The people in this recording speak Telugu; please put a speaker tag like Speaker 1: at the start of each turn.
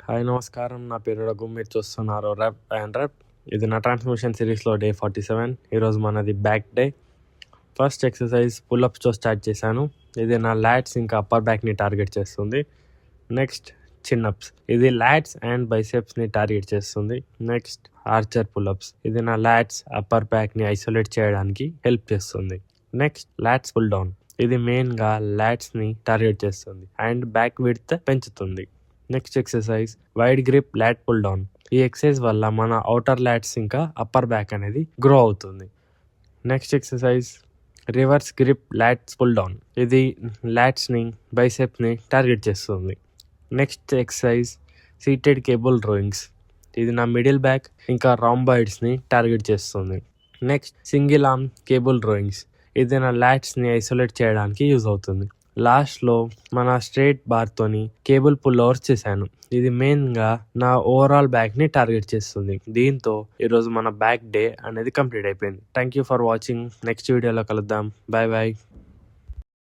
Speaker 1: హాయ్ నమస్కారం. నా పేరు రఘు. మీరు చూస్తున్నారు ర్యాప్ అండ్ ర్యాప్. ఇది నా ట్రాన్స్మిషన్ సిరీస్లో డే 47. ఈరోజు మనది బ్యాక్ డే. ఫస్ట్ ఎక్సర్సైజ్ పుల్అప్స్తో స్టార్ట్ చేశాను. ఇది నా లాట్స్ ఇంకా అప్పర్ బ్యాక్ని టార్గెట్ చేస్తుంది. నెక్స్ట్ చిన్అప్స్, ఇది లాట్స్ అండ్ బైసెప్స్ని టార్గెట్ చేస్తుంది. నెక్స్ట్ ఆర్చర్ పుల్అప్స్, ఇది నా లాట్స్ అప్పర్ బ్యాక్ని ఐసోలేట్ చేయడానికి హెల్ప్ చేస్తుంది. నెక్స్ట్ లాట్స్ పుల్ డౌన్, ఇది మెయిన్గా లాట్స్ని టార్గెట్ చేస్తుంది అండ్ బ్యాక్ విడ్త్ పెంచుతుంది. Next exercise wide grip lat pull down. ఈ ఎక్సర్సైజ్ వల్ల మన అవుటర్ లాట్స్ ఇంకా అప్పర్ బ్యాక్ అనేది గ్రో అవుతుంది. Next exercise reverse grip lats pull down, ఇది లాట్స్ని బైసెప్స్ని టార్గెట్ చేస్తుంది. Next exercise seated cable rowings, ఇది నా మిడిల్ బ్యాక్ ఇంకా రాంబాయిడ్స్ని టార్గెట్ చేస్తుంది. Next single arm cable rowings, ఇది నా లాట్స్ని ఐసోలేట్ చేయడానికి యూజ్ అవుతుంది. లాస్ట్లో మన స్ట్రైట్ బార్తోని కేబుల్ పుల్ ఓవర్స్ చేశాను. ఇది మెయిన్గా నా ఓవరాల్ బ్యాక్ని టార్గెట్ చేస్తుంది. దీంతో ఈరోజు మన బ్యాక్ డే అనేది కంప్లీట్ అయిపోయింది. Thank you for watching. Next వీడియోలో కలుద్దాం. Bye bye.